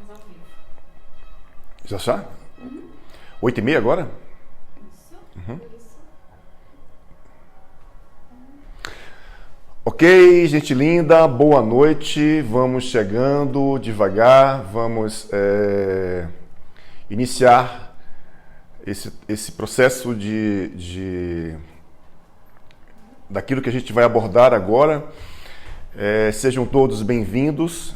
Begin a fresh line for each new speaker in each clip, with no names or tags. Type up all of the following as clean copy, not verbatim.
Estamos ao vivo.
Já está? 8h30 agora?
Isso.
Uhum.
Isso.
Ok, gente linda, boa noite. Vamos chegando devagar, vamos iniciar esse processo daquilo que a gente vai abordar agora. Sejam todos bem-vindos.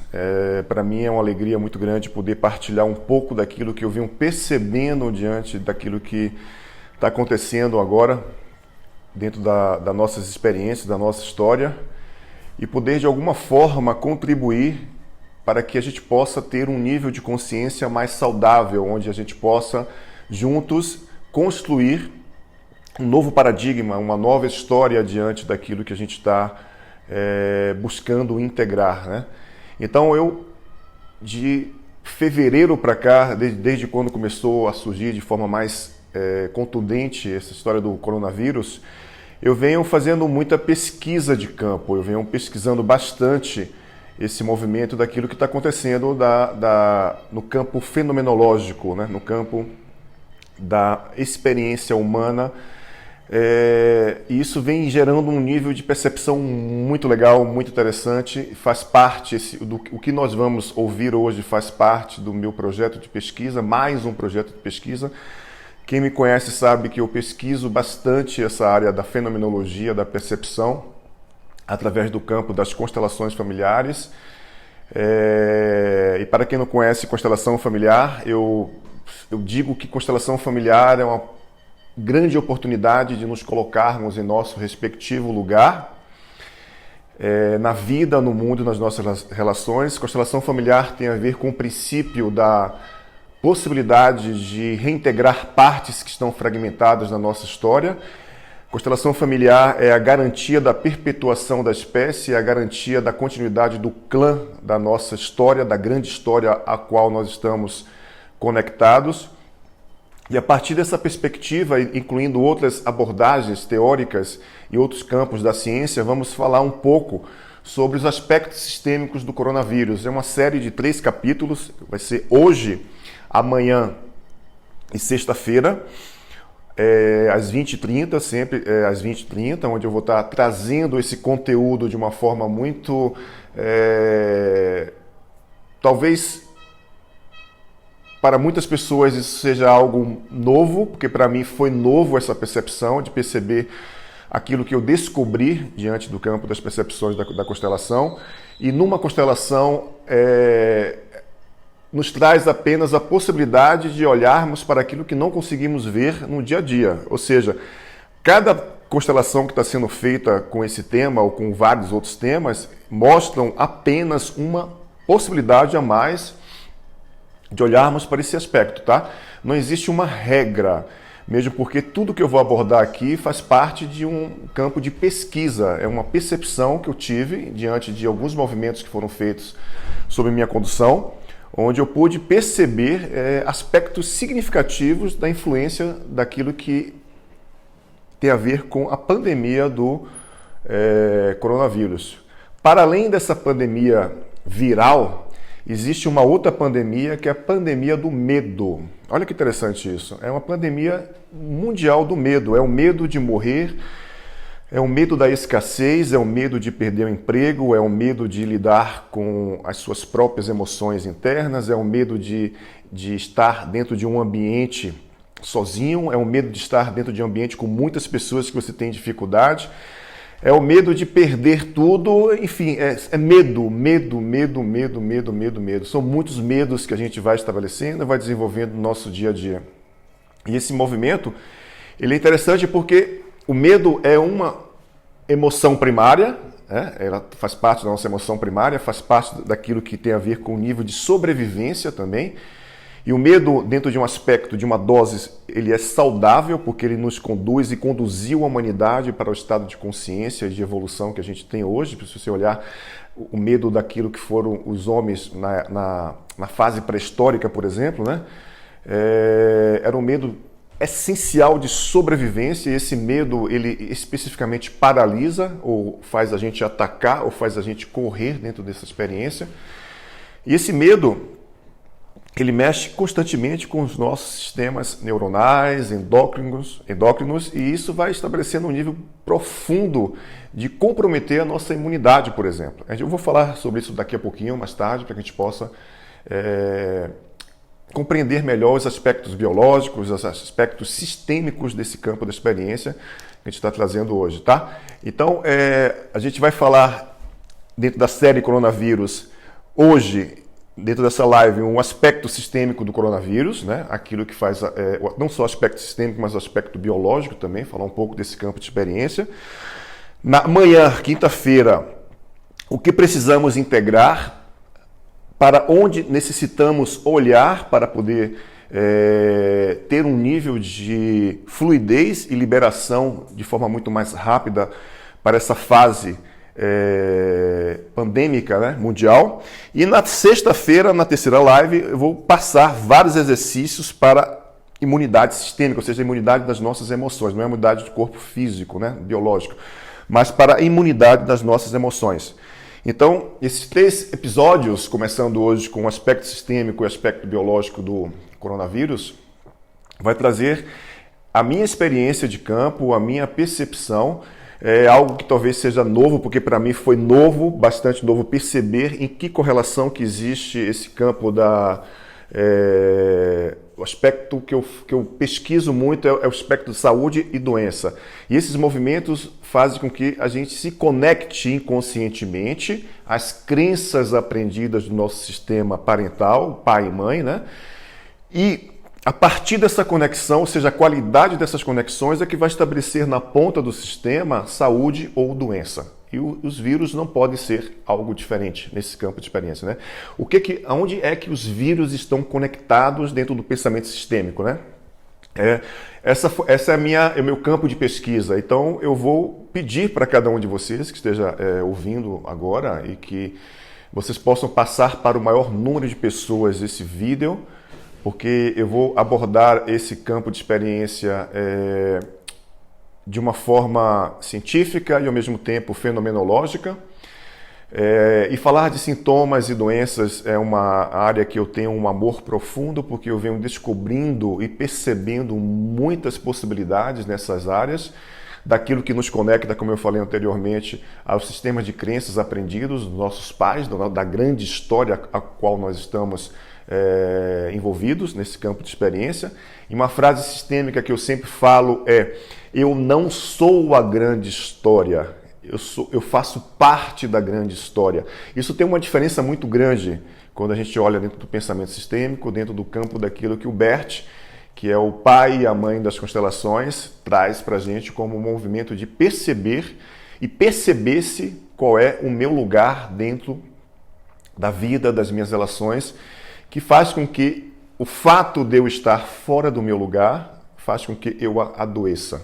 Para mim é uma alegria muito grande poder partilhar um pouco daquilo que eu venho percebendo diante daquilo que está acontecendo agora dentro das nossas experiências, da nossa história, e poder de alguma forma contribuir para que a gente possa ter um nível de consciência mais saudável, onde a gente possa juntos construir um novo paradigma, uma nova história diante daquilo que a gente está buscando integrar, né? Então de fevereiro para cá, desde quando começou a surgir de forma mais contundente essa história do coronavírus, eu venho fazendo muita pesquisa de campo, eu venho pesquisando bastante esse movimento daquilo que está acontecendo no campo fenomenológico, né? No campo da experiência humana. E isso vem gerando um nível de percepção muito legal, muito interessante, faz parte, o que nós vamos ouvir hoje faz parte do meu projeto de pesquisa, mais um projeto de pesquisa. Quem me conhece sabe que eu pesquiso bastante essa área da fenomenologia, da percepção, através do campo das constelações familiares. E para quem não conhece constelação familiar, eu digo que constelação familiar é uma grande oportunidade de nos colocarmos em nosso respectivo lugar na vida, no mundo, nas nossas relações. Constelação familiar tem a ver com o princípio da possibilidade de reintegrar partes que estão fragmentadas na nossa história. Constelação familiar é a garantia da perpetuação da espécie, é a garantia da continuidade do clã da nossa história, da grande história a qual nós estamos conectados. E a partir dessa perspectiva, incluindo outras abordagens teóricas e outros campos da ciência, vamos falar um pouco sobre os aspectos sistêmicos do coronavírus. É uma série de 3 capítulos, vai ser hoje, amanhã e sexta-feira, às 20h30, sempre às 20h30, onde eu vou estar trazendo esse conteúdo de uma forma muito, talvez para muitas pessoas isso seja algo novo, porque para mim foi novo essa percepção de perceber aquilo que eu descobri diante do campo das percepções da constelação. E numa constelação nos traz apenas a possibilidade de olharmos para aquilo que não conseguimos ver no dia a dia. Ou seja, cada constelação que está sendo feita com esse tema ou com vários outros temas mostram apenas uma possibilidade a mais de olharmos para esse aspecto, tá? Não existe uma regra, mesmo porque tudo que eu vou abordar aqui faz parte de um campo de pesquisa, é uma percepção que eu tive diante de alguns movimentos que foram feitos sob minha condução, onde eu pude perceber aspectos significativos da influência daquilo que tem a ver com a pandemia do coronavírus. Para além dessa pandemia viral, existe uma outra pandemia que é a pandemia do medo. Olha que interessante isso. É uma pandemia mundial do medo. É o medo de morrer, é o medo da escassez, é o medo de perder o emprego, é o medo de lidar com as suas próprias emoções internas, é o medo de estar dentro de um ambiente sozinho, é o medo de estar dentro de um ambiente com muitas pessoas que você tem dificuldade. É o medo de perder tudo, enfim, é medo. São muitos medos que a gente vai estabelecendo e vai desenvolvendo no nosso dia a dia. E esse movimento, ele é interessante porque o medo é uma emoção primária, ela faz parte da nossa emoção primária, faz parte daquilo que tem a ver com o nível de sobrevivência também. E o medo, dentro de um aspecto, de uma dose, ele é saudável porque ele nos conduz e conduziu a humanidade para o estado de consciência e de evolução que a gente tem hoje. Se você olhar o medo daquilo que foram os homens na fase pré-histórica, por exemplo, né? Era um medo essencial de sobrevivência, e esse medo, ele especificamente paralisa, ou faz a gente atacar, ou faz a gente correr dentro dessa experiência. E esse medo, ele mexe constantemente com os nossos sistemas neuronais, endócrinos, e isso vai estabelecendo um nível profundo de comprometer a nossa imunidade, por exemplo. Eu vou falar sobre isso daqui a pouquinho, mais tarde, para que a gente possa compreender melhor os aspectos biológicos, os aspectos sistêmicos desse campo da experiência que a gente está trazendo hoje, tá? Então, a gente vai falar dentro da série Coronavírus, hoje, dentro dessa live, um aspecto sistêmico do coronavírus, né? Aquilo que faz, não só o aspecto sistêmico, mas o aspecto biológico também, falar um pouco desse campo de experiência. Na manhã, quinta-feira, o que precisamos integrar, para onde necessitamos olhar para poder ter um nível de fluidez e liberação de forma muito mais rápida para essa fase pandêmica, né, mundial. E na sexta-feira, na terceira live, eu vou passar vários exercícios para imunidade sistêmica, ou seja, a imunidade das nossas emoções, não é a imunidade do corpo físico, né, biológico, mas para a imunidade das nossas emoções. Então, esses 3 episódios, começando hoje com o aspecto sistêmico e o aspecto biológico do coronavírus, vai trazer a minha experiência de campo, a minha percepção. É algo que talvez seja novo, porque para mim foi novo, bastante novo, perceber em que correlação que existe esse campo o aspecto que eu pesquiso muito é o aspecto de saúde e doença. E esses movimentos fazem com que a gente se conecte inconscientemente às crenças aprendidas do nosso sistema parental, pai e mãe, né? E a partir dessa conexão, ou seja, a qualidade dessas conexões é que vai estabelecer na ponta do sistema saúde ou doença. E os vírus não podem ser algo diferente nesse campo de experiência, né? Aonde é que os vírus estão conectados dentro do pensamento sistêmico, né? Essa é o meu campo de pesquisa. Então, eu vou pedir para cada um de vocês que esteja ouvindo agora e que vocês possam passar para o maior número de pessoas esse vídeo, porque eu vou abordar esse campo de experiência de uma forma científica e ao mesmo tempo fenomenológica. E falar de sintomas e doenças é uma área que eu tenho um amor profundo, porque eu venho descobrindo e percebendo muitas possibilidades nessas áreas, daquilo que nos conecta, como eu falei anteriormente, aos sistemas de crenças aprendidos dos nossos pais, da grande história a qual nós estamos envolvidos nesse campo de experiência. E uma frase sistêmica que eu sempre falo é: eu não sou a grande história, eu faço parte da grande história. Isso tem uma diferença muito grande quando a gente olha dentro do pensamento sistêmico, dentro do campo daquilo que o Bert, que é o pai e a mãe das constelações, traz para a gente como um movimento de perceber e perceber-se qual é o meu lugar dentro da vida, das minhas relações, que faz com que o fato de eu estar fora do meu lugar faz com que eu adoeça.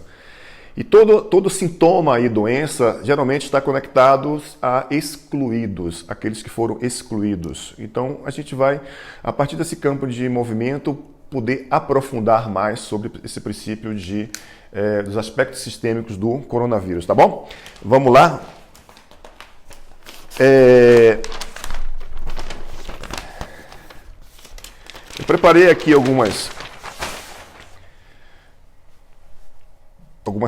E todo sintoma e doença geralmente está conectado a excluídos, aqueles que foram excluídos. Então a gente vai, a partir desse campo de movimento, poder aprofundar mais sobre esse princípio dos aspectos sistêmicos do coronavírus, tá bom? Vamos lá? Eu preparei aqui algumas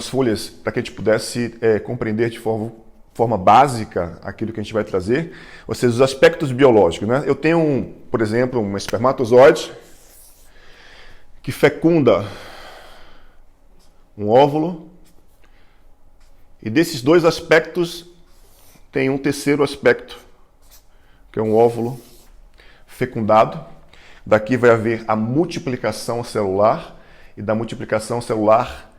folhas para que a gente pudesse compreender de forma básica aquilo que a gente vai trazer, ou seja, os aspectos biológicos, né? Eu tenho, por exemplo, um espermatozoide que fecunda um óvulo, e desses 2 aspectos tem um terceiro aspecto, que é um óvulo fecundado. Daqui vai haver a multiplicação celular, e da multiplicação celular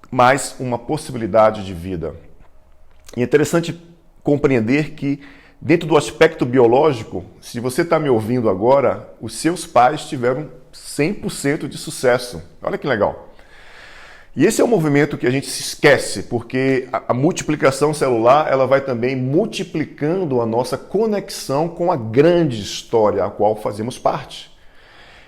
mais uma possibilidade de vida. E é interessante compreender que dentro do aspecto biológico, se você está me ouvindo agora, os seus pais tiveram 100% de sucesso. Olha que legal. E esse é um movimento que a gente se esquece, porque a multiplicação celular ela vai também multiplicando a nossa conexão com a grande história a qual fazemos parte.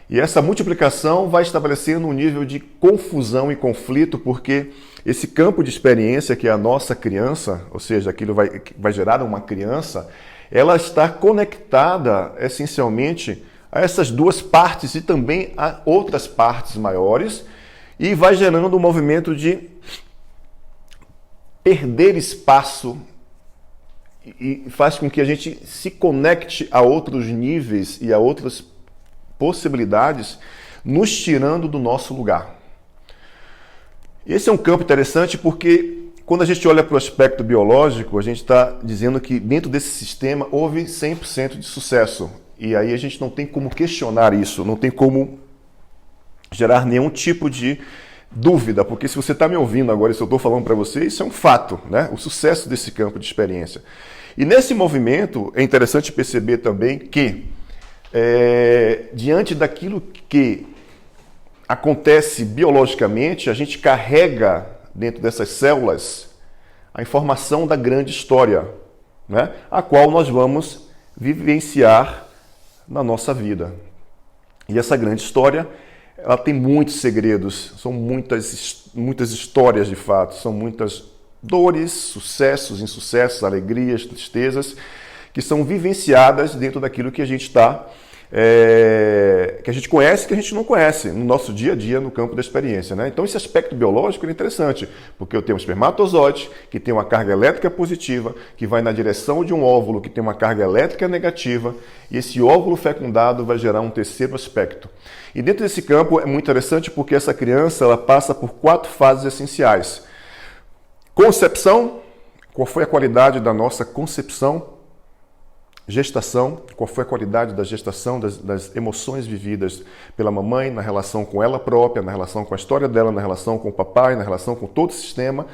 E essa multiplicação vai estabelecendo um nível de confusão e conflito, porque esse campo de experiência que é a nossa criança, ou seja, aquilo vai gerar uma criança, ela está conectada essencialmente a essas duas partes e também a outras partes maiores, e vai gerando um movimento de perder espaço e faz com que a gente se conecte a outros níveis e a outras possibilidades, nos tirando do nosso lugar. Esse é um campo interessante porque quando a gente olha para o aspecto biológico, a gente está dizendo que dentro desse sistema houve 100% de sucesso. E aí a gente não tem como questionar isso, não tem como gerar nenhum tipo de dúvida, porque se você está me ouvindo agora, se eu estou falando para você, isso é um fato, né? O sucesso desse campo de experiência. E nesse movimento é interessante perceber também que, diante daquilo que acontece biologicamente, a gente carrega dentro dessas células a informação da grande história, né? A qual nós vamos vivenciar na nossa vida. E essa grande história, ela tem muitos segredos, são muitas histórias de fato, são muitas dores, sucessos, insucessos, alegrias, tristezas, que são vivenciadas dentro daquilo que a gente está, que a gente conhece e que a gente não conhece no nosso dia a dia no campo da experiência, né? Então esse aspecto biológico é interessante, porque eu tenho um espermatozoide que tem uma carga elétrica positiva, que vai na direção de um óvulo que tem uma carga elétrica negativa, e esse óvulo fecundado vai gerar um terceiro aspecto. E dentro desse campo é muito interessante porque essa criança ela passa por 4 fases essenciais. Concepção, qual foi a qualidade da nossa concepção? Gestação, qual foi a qualidade da gestação, das emoções vividas pela mamãe, na relação com ela própria, na relação com a história dela, na relação com o papai, na relação com todo o sistema.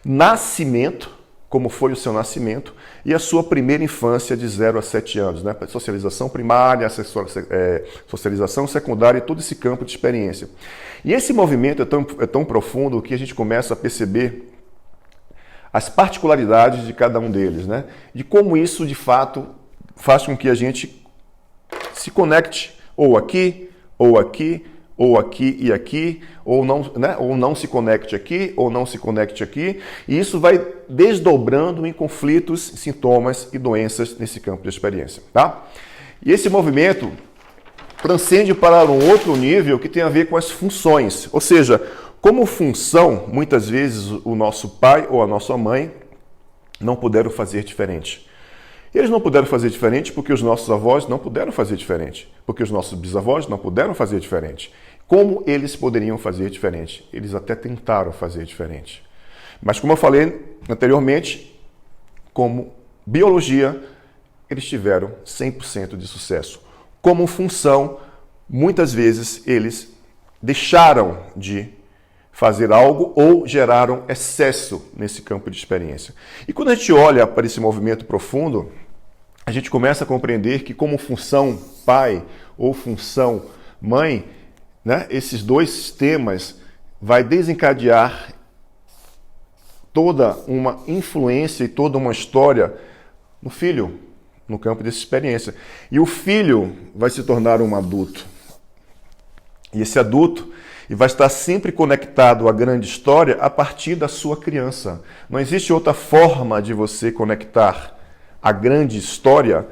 Nascimento, como foi o seu nascimento, e a sua primeira infância de 0 a 7 anos, né? Socialização primária, socialização secundária e todo esse campo de experiência. E esse movimento é tão profundo que a gente começa a perceber as particularidades de cada um deles, né? De como isso, de fato, faz com que a gente se conecte ou aqui, ou aqui, ou aqui e aqui, ou não, né? Ou não se conecte aqui, ou não se conecte aqui. E isso vai desdobrando em conflitos, sintomas e doenças nesse campo de experiência, tá? E esse movimento transcende para um outro nível que tem a ver com as funções. Ou seja, como função, muitas vezes o nosso pai ou a nossa mãe não puderam fazer diferente. Eles não puderam fazer diferente porque os nossos avós não puderam fazer diferente, porque os nossos bisavós não puderam fazer diferente. Como eles poderiam fazer diferente? Eles até tentaram fazer diferente. Mas como eu falei anteriormente, como biologia, eles tiveram 100% de sucesso. Como função, muitas vezes eles deixaram de fazer algo ou geraram excesso nesse campo de experiência. E quando a gente olha para esse movimento profundo, a gente começa a compreender que como função pai ou função mãe, né, esses dois sistemas vai desencadear toda uma influência e toda uma história no filho, no campo dessa experiência. E o filho vai se tornar um adulto. E esse adulto vai estar sempre conectado à grande história a partir da sua criança. Não existe outra forma de você conectar a grande história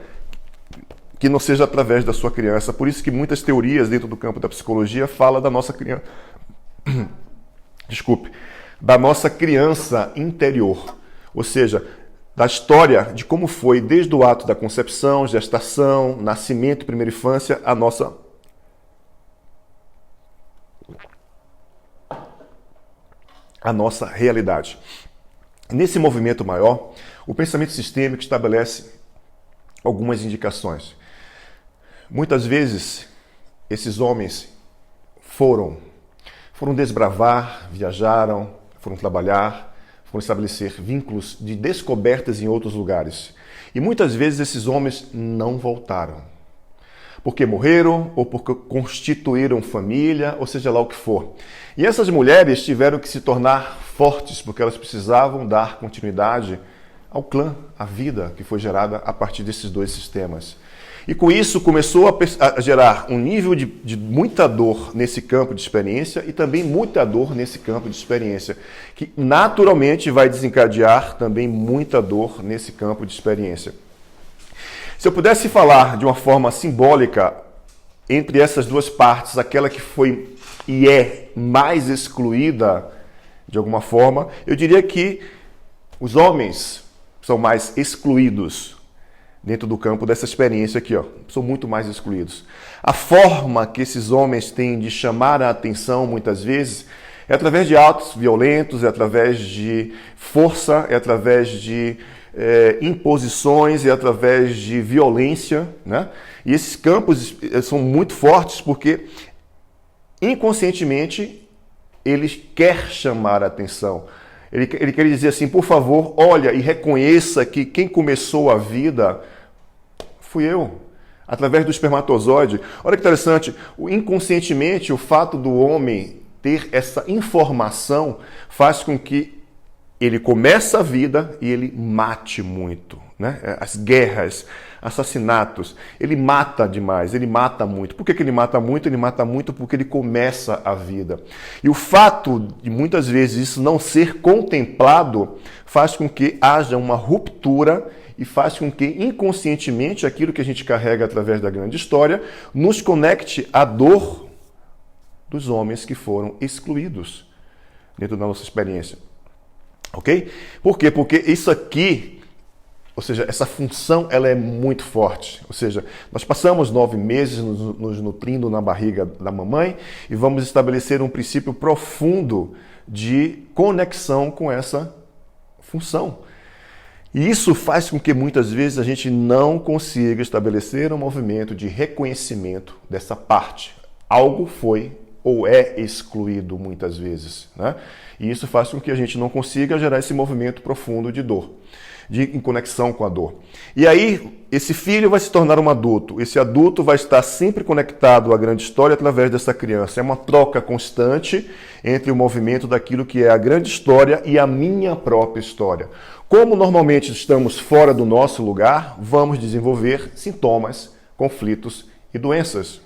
que não seja através da sua criança. Por isso que muitas teorias dentro do campo da psicologia falam da nossa criança. Da nossa criança interior. Ou seja, da história de como foi desde o ato da concepção, gestação, nascimento, primeira infância, a nossa realidade. Nesse movimento maior, o pensamento sistêmico estabelece algumas indicações. Muitas vezes, esses homens foram desbravar, viajaram, foram trabalhar, foram estabelecer vínculos de descobertas em outros lugares. E muitas vezes esses homens não voltaram. Porque morreram ou porque constituíram família, ou seja lá o que for. E essas mulheres tiveram que se tornar fortes, porque elas precisavam dar continuidade ao clã, à vida que foi gerada a partir desses dois sistemas. E com isso começou a gerar um nível de muita dor nesse campo de experiência e também muita dor nesse campo de experiência, que naturalmente vai desencadear também muita dor nesse campo de experiência. Se eu pudesse falar de uma forma simbólica entre essas duas partes, aquela que foi e é mais excluída de alguma forma, eu diria que os homens são mais excluídos dentro do campo dessa experiência aqui, ó. São muito mais excluídos. A forma que esses homens têm de chamar a atenção, muitas vezes, é através de atos violentos, é através de força, é através de imposições, é através de violência, né? E esses campos são muito fortes porque, inconscientemente, ele quer chamar a atenção. Ele quer dizer assim, por favor, olha e reconheça que quem começou a vida fui eu, através do espermatozoide. Olha que interessante, inconscientemente o fato do homem ter essa informação faz com que ele comece a vida e ele mate muito, né? As guerras, assassinatos, ele mata demais, ele mata muito. Por que ele mata muito? Ele mata muito porque ele começa a vida. E o fato de muitas vezes isso não ser contemplado faz com que haja uma ruptura e faz com que inconscientemente aquilo que a gente carrega através da grande história nos conecte à dor dos homens que foram excluídos dentro da nossa experiência. Ok? Por quê? Porque isso aqui, ou seja, essa função, ela é muito forte. Ou seja, nós passamos 9 meses nos nutrindo na barriga da mamãe e vamos estabelecer um princípio profundo de conexão com essa função. E isso faz com que muitas vezes a gente não consiga estabelecer um movimento de reconhecimento dessa parte. Algo foi ou é excluído muitas vezes, né? E isso faz com que a gente não consiga gerar esse movimento profundo de dor, em conexão com a dor. E aí, esse filho vai se tornar um adulto. Esse adulto vai estar sempre conectado à grande história através dessa criança. É uma troca constante entre o movimento daquilo que é a grande história e a minha própria história. Como normalmente estamos fora do nosso lugar, vamos desenvolver sintomas, conflitos e doenças.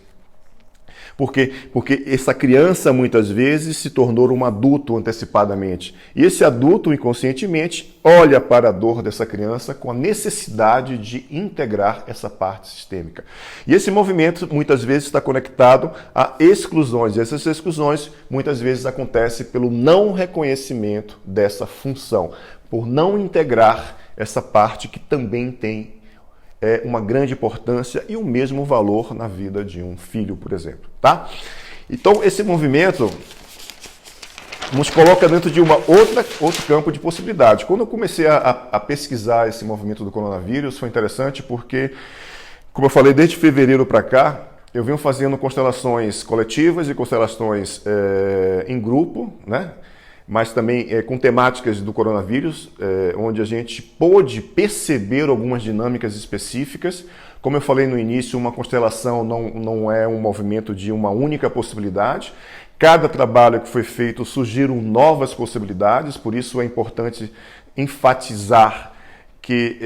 Por quê? Porque essa criança muitas vezes se tornou um adulto antecipadamente. E esse adulto, inconscientemente, olha para a dor dessa criança com a necessidade de integrar essa parte sistêmica. E esse movimento muitas vezes está conectado a exclusões. E essas exclusões muitas vezes acontecem pelo não reconhecimento dessa função, por não integrar essa parte que também tem uma grande importância e o mesmo valor na vida de um filho, por exemplo, tá? Então, esse movimento nos coloca dentro de outro campo de possibilidade. Quando eu comecei a pesquisar esse movimento do coronavírus, foi interessante porque, como eu falei, desde fevereiro para cá, eu venho fazendo constelações coletivas e constelações em grupo, né? Mas também com temáticas do coronavírus, onde a gente pôde perceber algumas dinâmicas específicas. Como eu falei no início, uma constelação não é um movimento de uma única possibilidade. Cada trabalho que foi feito surgiram novas possibilidades, por isso é importante enfatizar que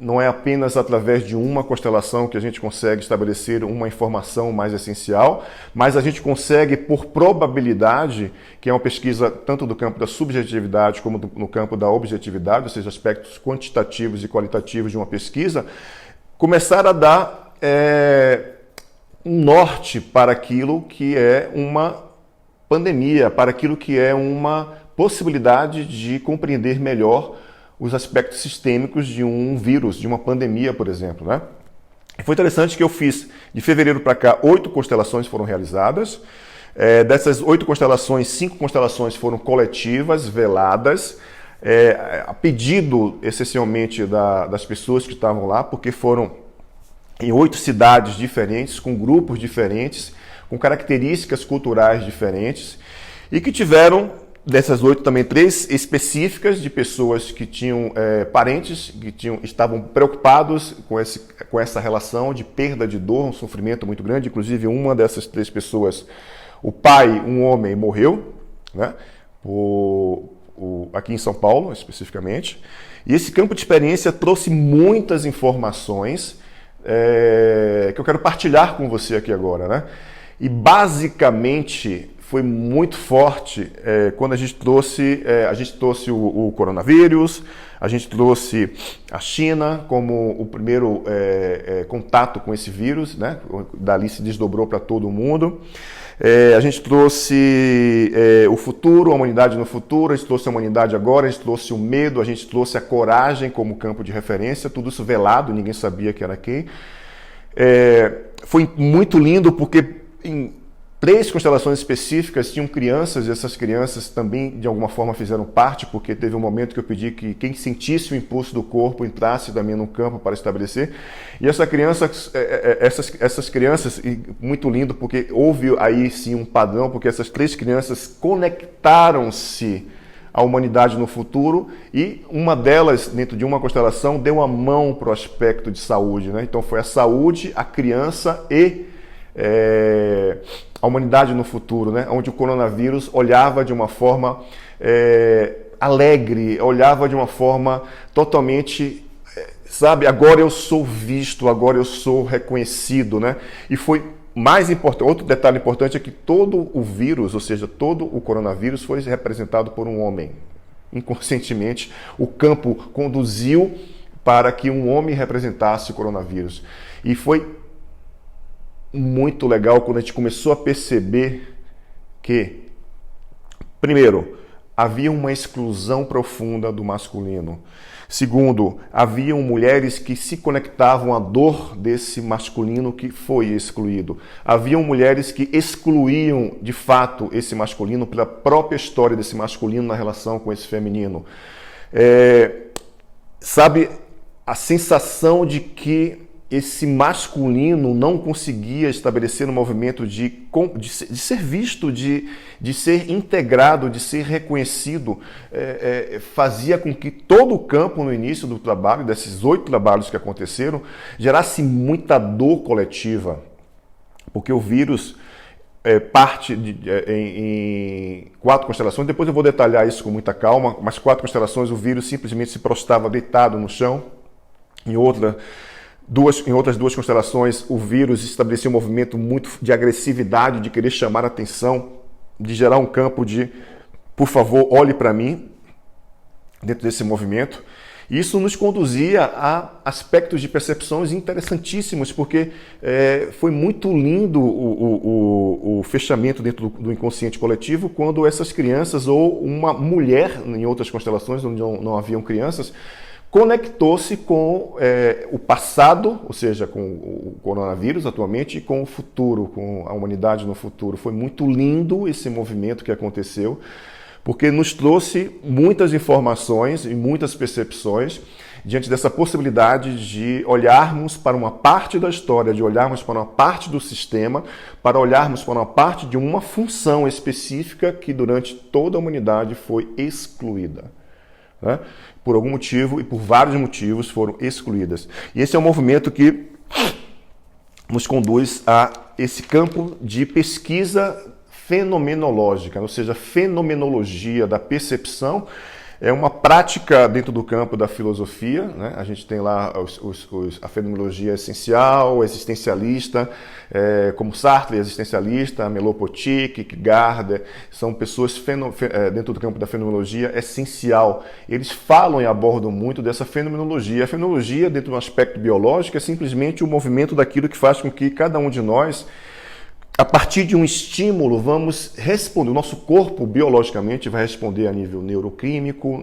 não é apenas através de uma constelação que a gente consegue estabelecer uma informação mais essencial, mas a gente consegue, por probabilidade, que é uma pesquisa tanto do campo da subjetividade como no campo da objetividade, ou seja, aspectos quantitativos e qualitativos de uma pesquisa, começar a dar um norte para aquilo que é uma pandemia, para aquilo que é uma possibilidade de compreender melhor os aspectos sistêmicos de um vírus, de uma pandemia, por exemplo, né? Foi interessante que eu fiz, de fevereiro para cá, 8 constelações foram realizadas. Dessas 8 constelações, 5 constelações foram coletivas, veladas, a pedido, essencialmente, das pessoas que estavam lá, porque foram em 8 cidades diferentes, com grupos diferentes, com características culturais diferentes, e que tiveram, dessas 8 também 3 específicas de pessoas que tinham parentes que estavam preocupados com essa relação de perda de dor, um sofrimento muito grande. Inclusive, uma dessas 3 pessoas, o pai, um homem, morreu, né? Aqui em São Paulo, especificamente. E esse campo de experiência trouxe muitas informações que eu quero partilhar com você aqui agora, né? E basicamente foi muito forte quando a gente trouxe o coronavírus, a gente trouxe a China como o primeiro contato com esse vírus, né? Dali se desdobrou para todo mundo. A gente trouxe o futuro, a humanidade no futuro, a gente trouxe a humanidade agora, a gente trouxe o medo, a gente trouxe a coragem como campo de referência, tudo isso velado, ninguém sabia que era quem. Foi muito lindo porque em 3 constelações específicas tinham crianças, e essas crianças também de alguma forma fizeram parte, porque teve um momento que eu pedi que quem sentisse o impulso do corpo entrasse também no campo para estabelecer. E essas crianças, e muito lindo porque houve aí sim um padrão, porque essas 3 crianças conectaram-se à humanidade no futuro, e uma delas, dentro de uma constelação, deu a mão para o aspecto de saúde, né? Então foi a saúde, a criança e a humanidade no futuro, né? Onde o coronavírus olhava de uma forma alegre, olhava de uma forma totalmente, sabe, agora eu sou visto, agora eu sou reconhecido, né? E foi mais importante, outro detalhe importante é que todo o vírus, ou seja, todo o coronavírus foi representado por um homem. Inconscientemente, o campo conduziu para que um homem representasse o coronavírus. E foi muito legal quando a gente começou a perceber que, primeiro, havia uma exclusão profunda do masculino. Segundo, haviam mulheres que se conectavam à dor desse masculino que foi excluído. Haviam mulheres que excluíam, de fato, esse masculino pela própria história desse masculino na relação com esse feminino. Sabe, a sensação de que esse masculino não conseguia estabelecer um movimento de ser visto, de ser integrado, de ser reconhecido, fazia com que todo o campo no início do trabalho, desses 8 trabalhos que aconteceram, gerasse muita dor coletiva, porque o vírus parte em 4 constelações, depois eu vou detalhar isso com muita calma, mas 4 constelações o vírus simplesmente se prostrava deitado no chão, em outras 2 constelações, o vírus estabelecia um movimento muito de agressividade, de querer chamar a atenção, de gerar um campo de, por favor, olhe para mim, dentro desse movimento. Isso nos conduzia a aspectos de percepções interessantíssimos, porque foi muito lindo o fechamento dentro do inconsciente coletivo, quando essas crianças, ou uma mulher, em outras constelações onde não haviam crianças, conectou-se com o passado, ou seja, com o coronavírus atualmente, e com o futuro, com a humanidade no futuro. Foi muito lindo esse movimento que aconteceu, porque nos trouxe muitas informações e muitas percepções diante dessa possibilidade de olharmos para uma parte da história, de olharmos para uma parte do sistema, para olharmos para uma parte de uma função específica que durante toda a humanidade foi excluída, né? Por algum motivo e por vários motivos foram excluídas. E esse é um movimento que nos conduz a esse campo de pesquisa fenomenológica, ou seja, fenomenologia da percepção. É uma prática dentro do campo da filosofia, né? A gente tem lá a fenomenologia essencial, existencialista, como Sartre, existencialista, Merleau-Ponty, Kierkegaard, são pessoas dentro do campo da fenomenologia essencial. Eles falam e abordam muito dessa fenomenologia. A fenomenologia, dentro do aspecto biológico, é simplesmente o movimento daquilo que faz com que cada um de nós, a partir de um estímulo, vamos responder. O nosso corpo, biologicamente, vai responder a nível neuroquímico,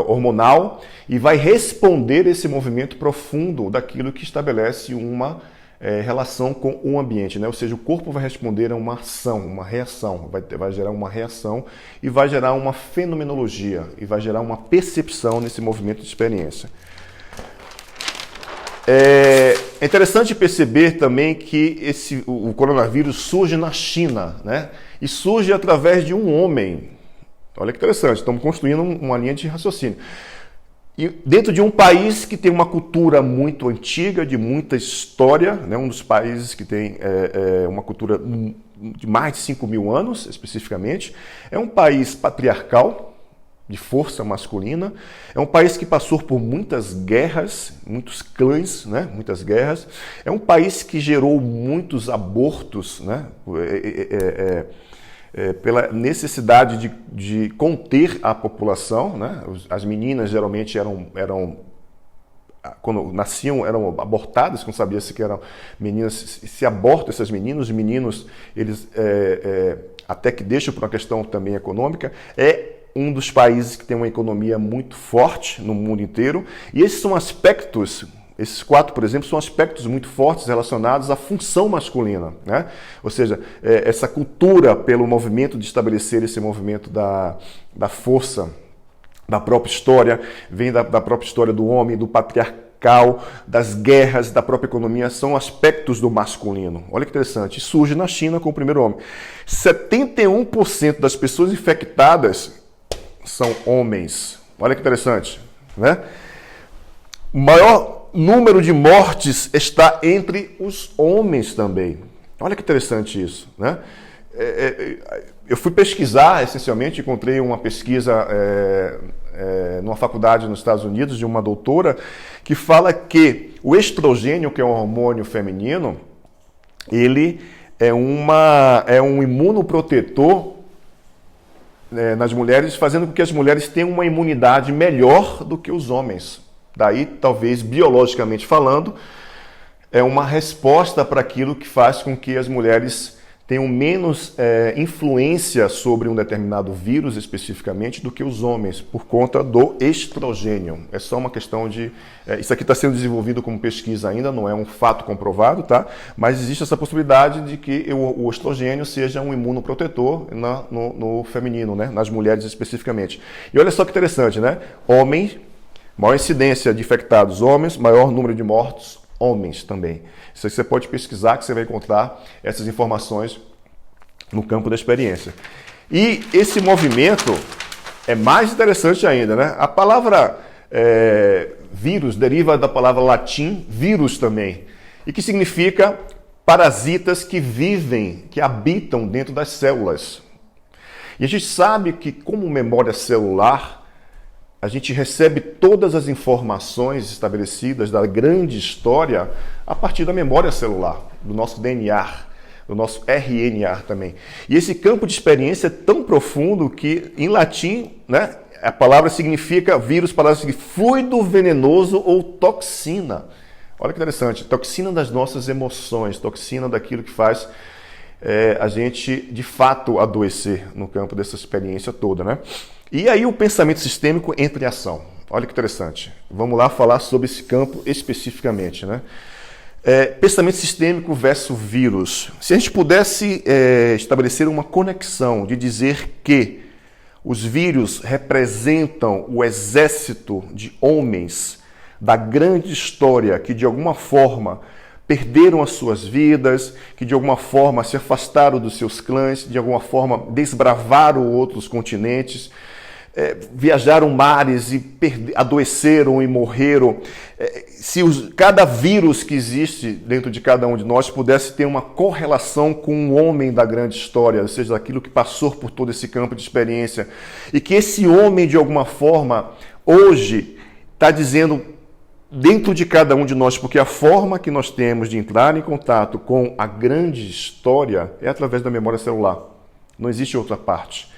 hormonal, e vai responder esse movimento profundo daquilo que estabelece uma relação com o ambiente, né? Ou seja, o corpo vai responder a uma ação, uma reação, vai gerar uma reação e vai gerar uma fenomenologia, e vai gerar uma percepção nesse movimento de experiência. É interessante perceber também que o coronavírus surge na China, né? E surge através de um homem. Olha que interessante, estamos construindo uma linha de raciocínio. E dentro de um país que tem uma cultura muito antiga, de muita história, né? Um dos países que tem uma cultura de mais de 5.000 anos, especificamente. É um país patriarcal, de força masculina. É um país que passou por muitas guerras, muitos clãs, né? Muitas guerras. É um país que gerou muitos abortos, né? Pela necessidade de conter a população, né? As meninas geralmente eram quando nasciam, eram abortadas, quando sabia-se que eram meninas, se abortam essas meninas, os meninos, eles até que deixam por uma questão também econômica, é um dos países que tem uma economia muito forte no mundo inteiro, e esses são aspectos, esses 4, por exemplo, são aspectos muito fortes relacionados à função masculina, né? Ou seja, essa cultura pelo movimento de estabelecer esse movimento da força, da própria história, vem da própria história do homem, do patriarcal, das guerras, da própria economia, são aspectos do masculino. Olha que interessante, surge na China com o primeiro homem. 71% das pessoas infectadas são homens. Olha que interessante, né? O maior número de mortes está entre os homens também. Olha que interessante isso, né? Eu fui pesquisar, essencialmente, encontrei uma pesquisa numa faculdade nos Estados Unidos de uma doutora que fala que o estrogênio, que é um hormônio feminino, ele é um imunoprotetor nas mulheres, fazendo com que as mulheres tenham uma imunidade melhor do que os homens. Daí, talvez, biologicamente falando, é uma resposta para aquilo que faz com que as mulheres tenham menos influência sobre um determinado vírus especificamente do que os homens, por conta do estrogênio. É só uma questão de... isso aqui está sendo desenvolvido como pesquisa ainda, não é um fato comprovado, tá? Mas existe essa possibilidade de que o estrogênio seja um imunoprotetor no feminino, né? Nas mulheres especificamente. E olha só que interessante, né? Homens, maior incidência de infectados homens, maior número de mortos homens também. Isso você pode pesquisar, que você vai encontrar essas informações no campo da experiência. E esse movimento é mais interessante ainda, né? A palavra vírus deriva da palavra latim vírus também, e que significa parasitas que vivem, que habitam dentro das células. E a gente sabe que, como memória celular, a gente recebe todas as informações estabelecidas da grande história a partir da memória celular, do nosso DNA, do nosso RNA também. E esse campo de experiência é tão profundo que, em latim, né, a palavra significa, vírus, palavra significa fluido venenoso ou toxina. Olha que interessante, toxina das nossas emoções, toxina daquilo que faz a gente, de fato, adoecer no campo dessa experiência toda, né? E aí o pensamento sistêmico entra em ação. Olha que interessante. Vamos lá falar sobre esse campo especificamente, né? Pensamento sistêmico versus vírus. Se a gente pudesse estabelecer uma conexão de dizer que os vírus representam o exército de homens da grande história que de alguma forma perderam as suas vidas, que de alguma forma se afastaram dos seus clãs, de alguma forma desbravaram outros continentes, viajaram mares e adoeceram e morreram. Se cada vírus que existe dentro de cada um de nós pudesse ter uma correlação com o homem da grande história, ou seja, aquilo que passou por todo esse campo de experiência, e que esse homem, de alguma forma, hoje está dizendo dentro de cada um de nós, porque a forma que nós temos de entrar em contato com a grande história é através da memória celular. Não existe outra parte.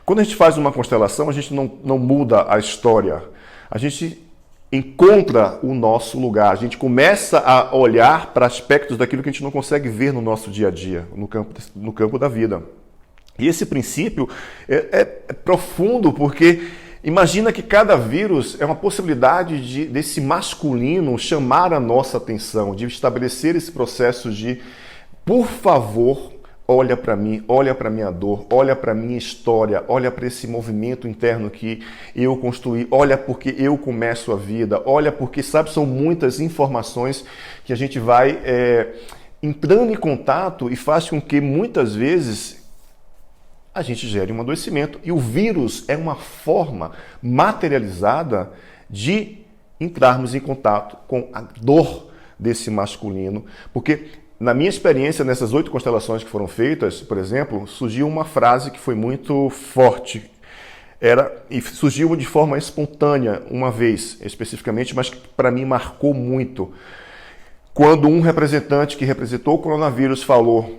Quando a gente faz uma constelação, a gente não muda a história. A gente encontra o nosso lugar. A gente começa a olhar para aspectos daquilo que a gente não consegue ver no nosso dia a dia, no campo da vida. E esse princípio é profundo, porque imagina que cada vírus é uma possibilidade desse masculino chamar a nossa atenção, de estabelecer esse processo de, por favor, olha para mim, olha para minha dor, olha para minha história, olha para esse movimento interno que eu construí, olha porque eu começo a vida, olha porque, sabe, são muitas informações que a gente vai entrando em contato e faz com que muitas vezes a gente gere um adoecimento. E o vírus é uma forma materializada de entrarmos em contato com a dor desse masculino, porque na minha experiência, nessas 8 constelações que foram feitas, por exemplo, surgiu uma frase que foi muito forte. e surgiu de forma espontânea uma vez, especificamente, mas que para mim marcou muito. Quando um representante que representou o coronavírus falou: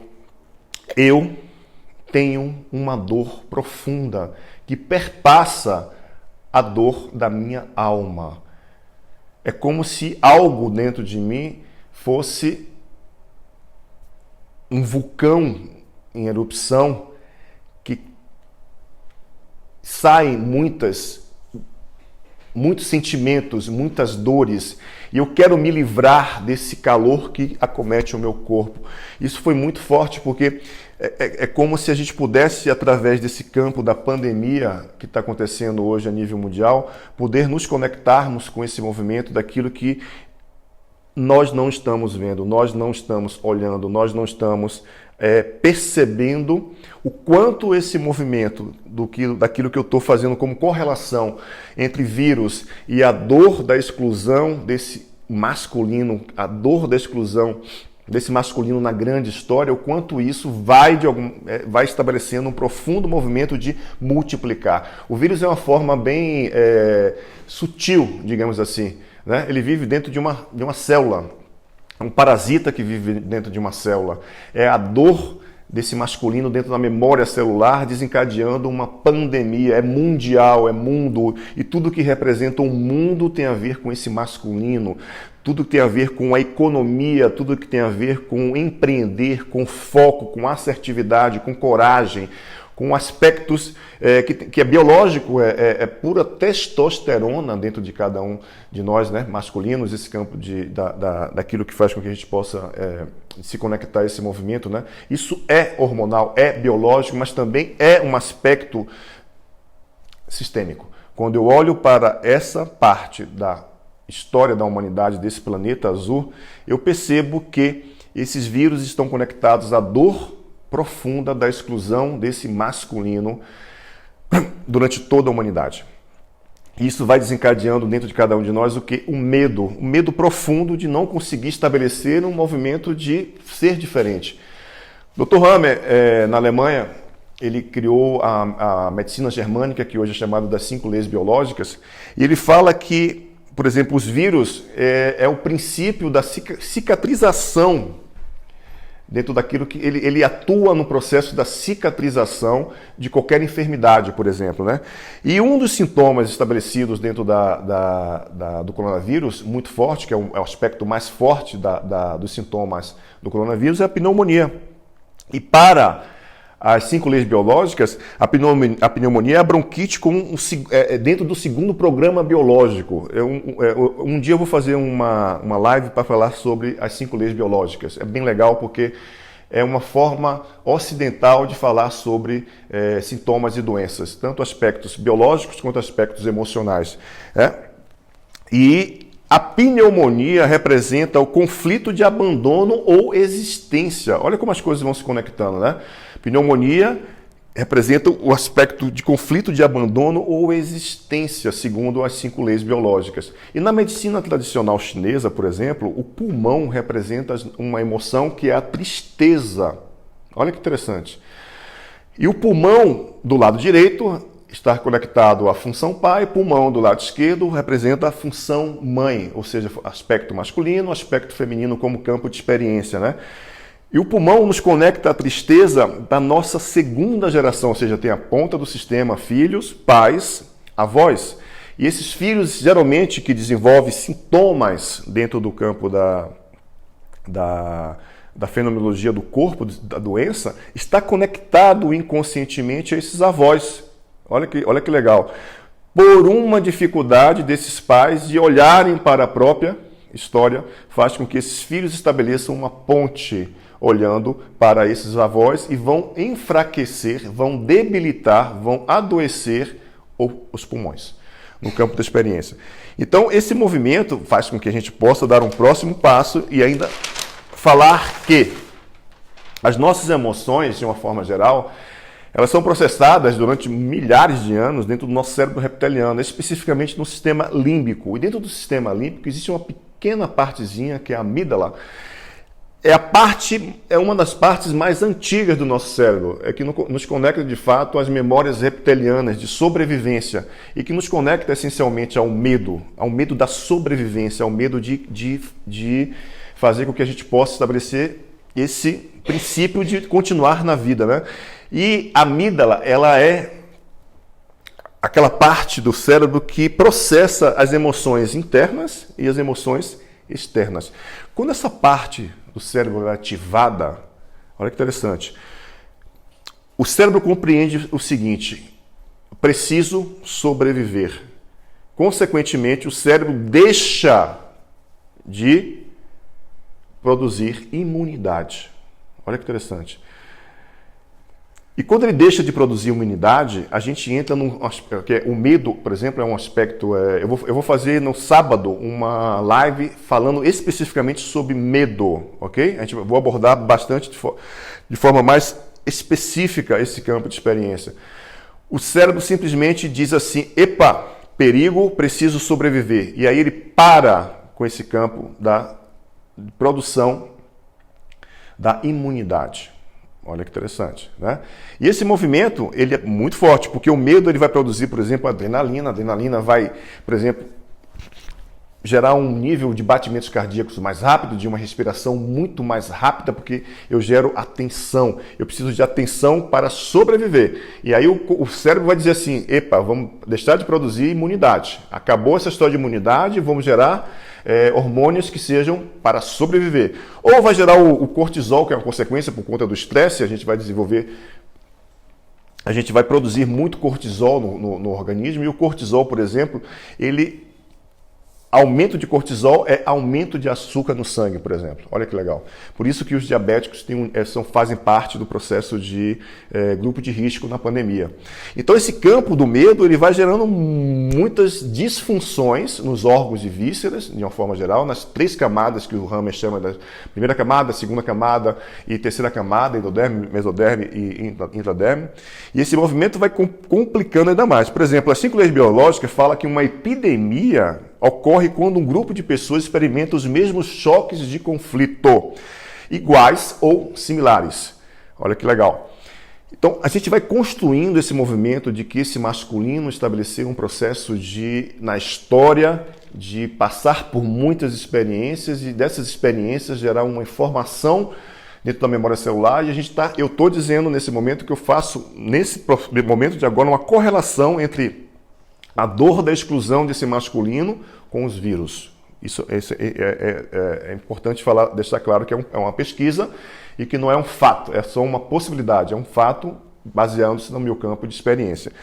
eu tenho uma dor profunda que perpassa a dor da minha alma. É como se algo dentro de mim fosse um vulcão em erupção que saem muitos sentimentos, muitas dores, e eu quero me livrar desse calor que acomete o meu corpo. Isso foi muito forte, porque é como se a gente pudesse, através desse campo da pandemia que está acontecendo hoje a nível mundial, poder nos conectarmos com esse movimento daquilo que nós não estamos vendo, nós não estamos olhando, nós não estamos percebendo o quanto esse movimento daquilo que eu estou fazendo como correlação entre vírus e a dor da exclusão desse masculino, a dor da exclusão desse masculino na grande história, o quanto isso vai estabelecendo um profundo movimento de multiplicar. O vírus é uma forma bem sutil, digamos assim, né? Ele vive dentro de uma célula, um parasita que vive dentro de uma célula. É a dor desse masculino dentro da memória celular desencadeando uma pandemia. É mundial, é mundo, e tudo que representa um mundo tem a ver com esse masculino. Tudo que tem a ver com a economia, tudo que tem a ver com empreender, com foco, com assertividade, com coragem, com aspectos que é biológico, é pura testosterona dentro de cada um de nós, né, masculinos, esse campo daquilo que faz com que a gente possa se conectar a esse movimento, né? Isso é hormonal, é biológico, mas também é um aspecto sistêmico. Quando eu olho para essa parte da história da humanidade, desse planeta azul, eu percebo que esses vírus estão conectados à dor profunda da exclusão desse masculino durante toda a humanidade. Isso vai desencadeando dentro de cada um de nós o quê? Um medo profundo de não conseguir estabelecer um movimento de ser diferente. Dr. Hammer, na Alemanha, ele criou a medicina germânica, que hoje é chamada das 5 leis biológicas, e ele fala que, por exemplo, os vírus é o princípio da cicatrização. Dentro daquilo que ele atua no processo da cicatrização de qualquer enfermidade, por exemplo, né? E um dos sintomas estabelecidos dentro do coronavírus, muito forte, que é o aspecto mais forte dos sintomas do coronavírus, é a pneumonia. E para as 5 leis biológicas, a pneumonia é a bronquite dentro do segundo programa biológico. Um dia eu vou fazer uma live para falar sobre as 5 leis biológicas. É bem legal porque é uma forma ocidental de falar sobre sintomas e doenças, tanto aspectos biológicos quanto aspectos emocionais. E a pneumonia representa o conflito de abandono ou existência. Olha como as coisas vão se conectando, né? Pneumonia representa o aspecto de conflito de abandono ou existência, segundo as 5 leis biológicas. E na medicina tradicional chinesa, por exemplo, o pulmão representa uma emoção que é a tristeza. Olha que interessante. E o pulmão do lado direito está conectado à função pai, pulmão do lado esquerdo representa a função mãe, ou seja, aspecto masculino, aspecto feminino como campo de experiência, né? E o pulmão nos conecta à tristeza da nossa segunda geração, ou seja, tem a ponta do sistema filhos, pais, avós. E esses filhos, geralmente, que desenvolvem sintomas dentro do campo da fenomenologia do corpo, da doença, está conectado inconscientemente a esses avós. Olha que legal. Por uma dificuldade desses pais de olharem para a própria história, faz com que esses filhos estabeleçam uma ponte olhando para esses avós e vão enfraquecer, vão debilitar, vão adoecer os pulmões no campo da experiência. Então, esse movimento faz com que a gente possa dar um próximo passo e ainda falar que as nossas emoções, de uma forma geral, elas são processadas durante milhares de anos dentro do nosso cérebro reptiliano, especificamente no sistema límbico. E dentro do sistema límbico existe uma pequena partezinha que é a amígdala. é uma das partes mais antigas do nosso cérebro, é que nos conecta de fato às memórias reptilianas de sobrevivência e que nos conecta essencialmente ao medo da sobrevivência, ao medo de fazer com que a gente possa estabelecer esse princípio de continuar na vida, né? E a amígdala, ela é aquela parte do cérebro que processa as emoções internas e as emoções externas. Quando essa parte do cérebro é ativada, olha que interessante, o cérebro compreende o seguinte: preciso sobreviver. Consequentemente, o cérebro deixa de produzir imunidade. Olha que interessante. E quando ele deixa de produzir imunidade, a gente entra num aspecto, que é o medo, por exemplo, é um aspecto. Eu vou fazer no sábado uma live falando especificamente sobre medo, ok? Vou abordar bastante de forma mais específica esse campo de experiência. O cérebro simplesmente diz assim: epa, perigo, preciso sobreviver. E aí ele para com esse campo da produção da imunidade. Olha que interessante, né? E esse movimento, ele é muito forte, porque o medo ele vai produzir, por exemplo, adrenalina. A adrenalina vai, por exemplo, gerar um nível de batimentos cardíacos mais rápido, de uma respiração muito mais rápida, porque eu gero atenção. Eu preciso de atenção para sobreviver. E aí o cérebro vai dizer assim: epa, vamos deixar de produzir imunidade. Acabou essa história de imunidade, vamos gerar hormônios que sejam para sobreviver. Ou vai gerar o cortisol, que é uma consequência por conta do estresse, a gente vai produzir muito cortisol no organismo, e o cortisol, por exemplo, aumento de cortisol é aumento de açúcar no sangue, por exemplo. Olha que legal. Por isso que os diabéticos fazem parte do processo de grupo de risco na pandemia. Então esse campo do medo ele vai gerando muitas disfunções nos órgãos de vísceras, de uma forma geral, nas 3 camadas que o Hammer chama da primeira camada, segunda camada e terceira camada, endoderme, mesoderme e intraderme. E esse movimento vai complicando ainda mais. Por exemplo, as 5 leis biológicas falam que uma epidemia ocorre quando um grupo de pessoas experimenta os mesmos choques de conflito, iguais ou similares. Olha que legal. Então, a gente vai construindo esse movimento de que esse masculino estabeleceu um processo na história, de passar por muitas experiências e dessas experiências gerar uma informação dentro da memória celular. E eu estou dizendo nesse momento que eu faço, nesse momento de agora, uma correlação entre a dor da exclusão desse masculino com os vírus. Isso é importante deixar claro que é uma pesquisa e que não é um fato, é só uma possibilidade, é um fato baseando-se no meu campo de experiência.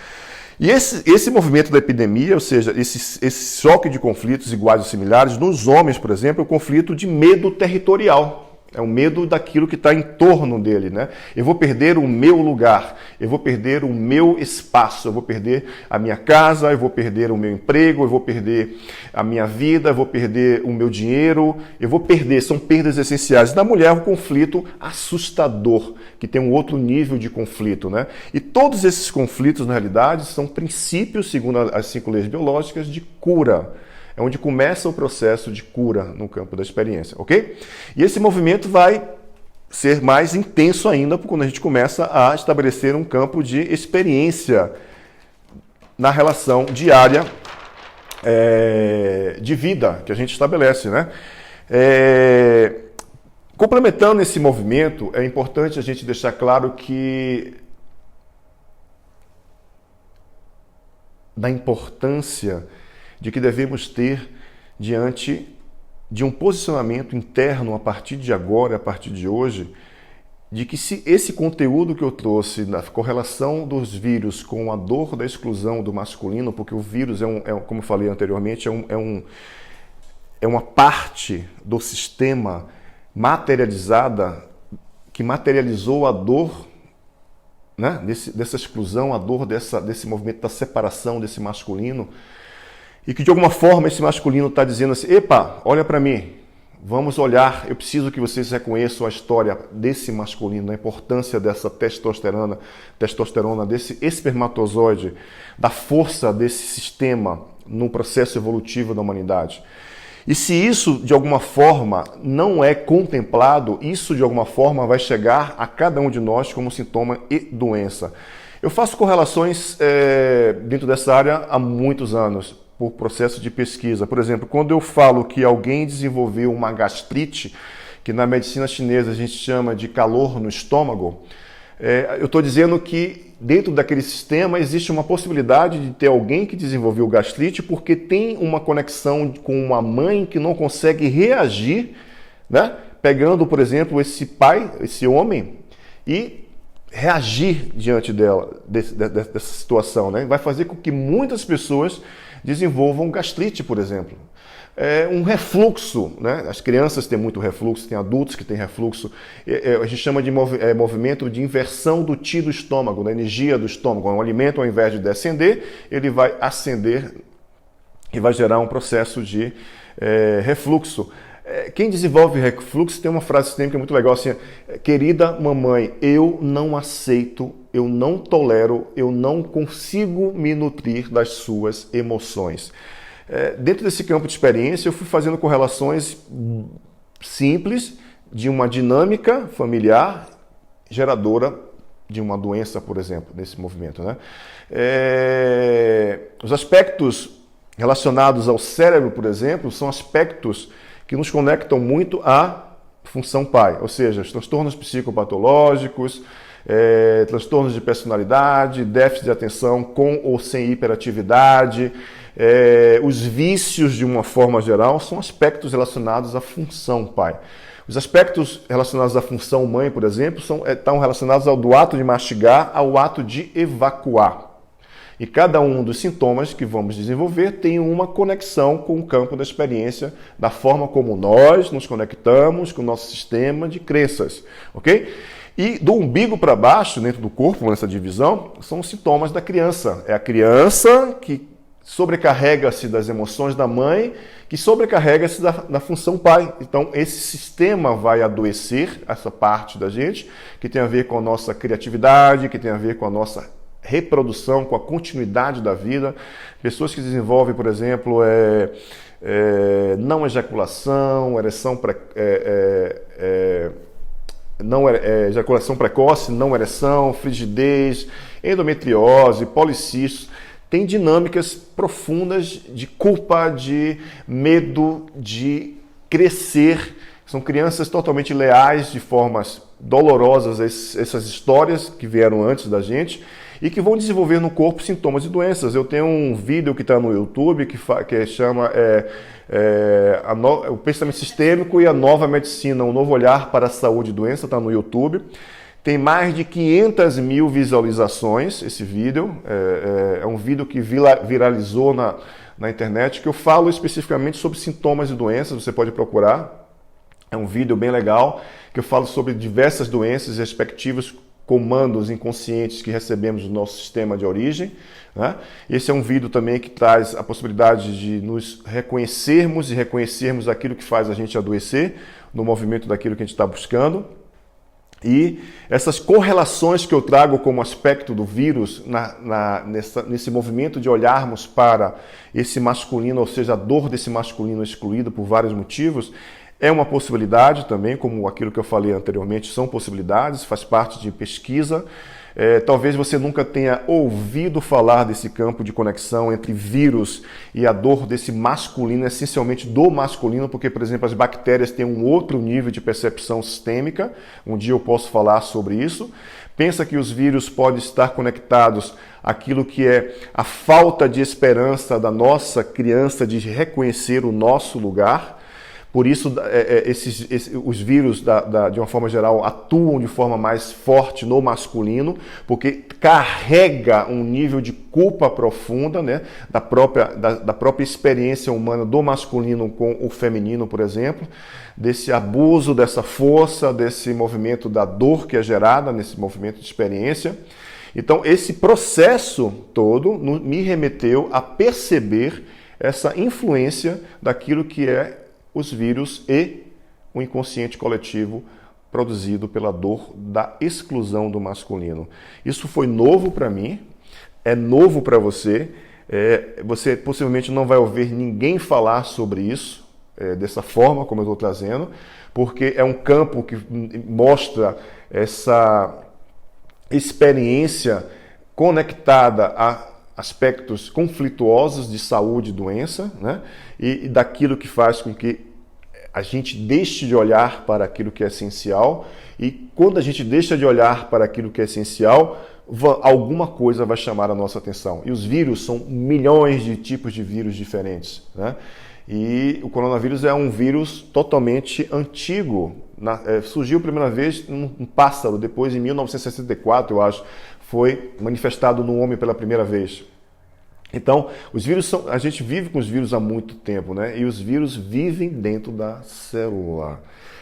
E esse movimento da epidemia, ou seja, esse choque de conflitos iguais ou similares, nos homens, por exemplo, é o conflito de medo territorial. É o medo daquilo que está em torno dele, né? Eu vou perder o meu lugar, eu vou perder o meu espaço, eu vou perder a minha casa, eu vou perder o meu emprego, eu vou perder a minha vida, eu vou perder o meu dinheiro, são perdas essenciais. Na mulher, um conflito assustador, que tem um outro nível de conflito, né? E todos esses conflitos, na realidade, são princípios, segundo as 5 leis biológicas, de cura. É onde começa o processo de cura no campo da experiência, ok? E esse movimento vai ser mais intenso ainda quando a gente começa a estabelecer um campo de experiência na relação diária de vida que a gente estabelece, né? Complementando esse movimento, é importante a gente deixar claro que da importância de que devemos ter diante de um posicionamento interno a partir de agora, a partir de hoje, de que se esse conteúdo que eu trouxe na correlação dos vírus com a dor da exclusão do masculino, porque o vírus como eu falei anteriormente, é uma parte do sistema materializada que materializou a dor, né, dessa exclusão, a dor desse movimento da separação desse masculino. E que de alguma forma esse masculino está dizendo assim: epa, olha para mim, vamos olhar, eu preciso que vocês reconheçam a história desse masculino, a importância dessa testosterona, desse espermatozoide, da força desse sistema no processo evolutivo da humanidade. E se isso, de alguma forma, não é contemplado, isso, de alguma forma, vai chegar a cada um de nós como sintoma e doença. Eu faço correlações dentro dessa área há muitos anos, por processo de pesquisa. Por exemplo, quando eu falo que alguém desenvolveu uma gastrite, que na medicina chinesa a gente chama de calor no estômago, eu estou dizendo que dentro daquele sistema existe uma possibilidade de ter alguém que desenvolveu gastrite porque tem uma conexão com uma mãe que não consegue reagir, né? Pegando, por exemplo, esse pai, esse homem, e reagir diante dessa situação, né? Vai fazer com que muitas pessoas desenvolvam gastrite, por exemplo. Um refluxo, né? As crianças têm muito refluxo, tem adultos que têm refluxo. A gente chama de movimento de inversão do Qi do estômago, da energia do estômago. Um alimento, ao invés de descender, ele vai ascender e vai gerar um processo de refluxo. Quem desenvolve refluxo tem uma frase sistêmica muito legal assim: querida mamãe, eu não aceito, eu não tolero, eu não consigo me nutrir das suas emoções. Dentro desse campo de experiência, eu fui fazendo correlações simples de uma dinâmica familiar geradora de uma doença, por exemplo, nesse movimento, né? Os aspectos relacionados ao cérebro, por exemplo, são aspectos que nos conectam muito à função pai, ou seja, os transtornos psicopatológicos, transtornos de personalidade, déficit de atenção com ou sem hiperatividade, os vícios de uma forma geral são aspectos relacionados à função pai. Os aspectos relacionados à função mãe, por exemplo, estão relacionados do ato de mastigar ao ato de evacuar. E cada um dos sintomas que vamos desenvolver tem uma conexão com o campo da experiência, da forma como nós nos conectamos com o nosso sistema de crenças, ok? E do umbigo para baixo, dentro do corpo, nessa divisão, são os sintomas da criança. É a criança que sobrecarrega-se das emoções da mãe, que sobrecarrega-se da função pai. Então, esse sistema vai adoecer, essa parte da gente, que tem a ver com a nossa criatividade, que tem a ver com a nossa reprodução, com a continuidade da vida. Pessoas que desenvolvem, por exemplo, não ejaculação, ejaculação precoce, não ereção, frigidez, endometriose, policistos, tem dinâmicas profundas de culpa, de medo, de crescer. São crianças totalmente leais, de formas dolorosas, essas histórias que vieram antes da gente e que vão desenvolver no corpo sintomas de doenças. Eu tenho um vídeo que está no YouTube que chama o pensamento sistêmico e a nova medicina, um novo olhar para a saúde e doença, está no YouTube. Tem mais de 500 mil visualizações esse vídeo. É um vídeo que viralizou na internet, que eu falo especificamente sobre sintomas e doenças, você pode procurar. É um vídeo bem legal, que eu falo sobre diversas doenças e respectivos comandos inconscientes que recebemos do nosso sistema de origem, né? Esse é um vídeo também que traz a possibilidade de nos reconhecermos e reconhecermos aquilo que faz a gente adoecer, no movimento daquilo que a gente está buscando. E essas correlações que eu trago como aspecto do vírus nesse movimento de olharmos para esse masculino, ou seja, a dor desse masculino excluído por vários motivos, é uma possibilidade também, como aquilo que eu falei anteriormente, são possibilidades, faz parte de pesquisa. Talvez você nunca tenha ouvido falar desse campo de conexão entre vírus e a dor desse masculino, essencialmente do masculino, porque, por exemplo, as bactérias têm um outro nível de percepção sistêmica. Um dia eu posso falar sobre isso. Pensa que os vírus podem estar conectados àquilo que é a falta de esperança da nossa criança de reconhecer o nosso lugar. Por isso, os vírus, de uma forma geral, atuam de forma mais forte no masculino, porque carrega um nível de culpa profunda, né, da própria experiência humana do masculino com o feminino, por exemplo, desse abuso, dessa força, desse movimento da dor que é gerada nesse movimento de experiência. Então, esse processo todo me remeteu a perceber essa influência daquilo que é os vírus e o inconsciente coletivo produzido pela dor da exclusão do masculino. Isso foi novo para mim, é novo para você. Você possivelmente não vai ouvir ninguém falar sobre isso. dessa forma, como eu estou trazendo, porque é um campo que mostra essa experiência conectada a aspectos conflituosos de saúde e doença, né? E daquilo que faz com que a gente deixe de olhar para aquilo que é essencial, e quando a gente deixa de olhar para aquilo que é essencial, alguma coisa vai chamar a nossa atenção. E os vírus são milhões de tipos de vírus diferentes, né? E o coronavírus é um vírus totalmente antigo. Surgiu a primeira vez um pássaro, depois em 1964, eu acho, foi manifestado no homem pela primeira vez. Então, os vírus a gente vive com os vírus há muito tempo, né? E os vírus vivem dentro da célula.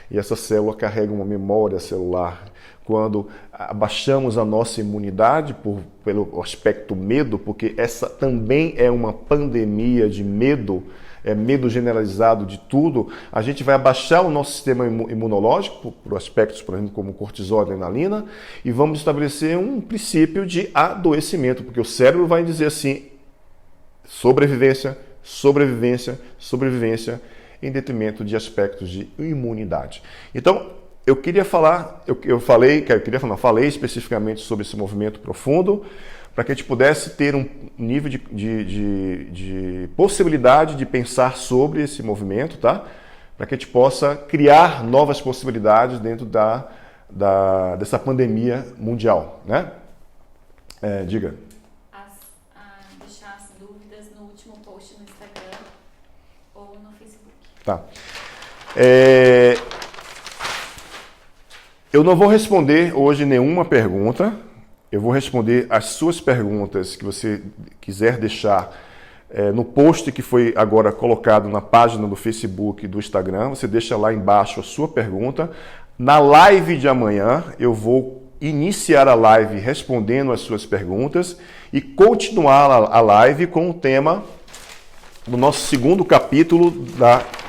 E essa célula carrega uma memória celular. Quando abaixamos a nossa imunidade pelo aspecto medo, porque essa também é uma pandemia de medo, é medo generalizado de tudo, a gente vai abaixar o nosso sistema imunológico por aspectos, por exemplo, como cortisol e adrenalina, e vamos estabelecer um princípio de adoecimento, porque o cérebro vai dizer assim: sobrevivência, sobrevivência, sobrevivência, em detrimento de aspectos de imunidade. Então, eu queria falar, falei especificamente sobre esse movimento profundo, para que a gente pudesse ter um nível de possibilidade de pensar sobre esse movimento, tá? Para que a gente possa criar novas possibilidades dentro dessa pandemia mundial, né? Diga.
Deixar as dúvidas no último post no Instagram ou no Facebook.
Tá. Eu não vou responder hoje nenhuma pergunta. Eu vou responder as suas perguntas que você quiser deixar no post que foi agora colocado na página do Facebook e do Instagram. Você deixa lá embaixo a sua pergunta. Na live de amanhã, eu vou iniciar a live respondendo as suas perguntas e continuar a live com o tema do nosso segundo capítulo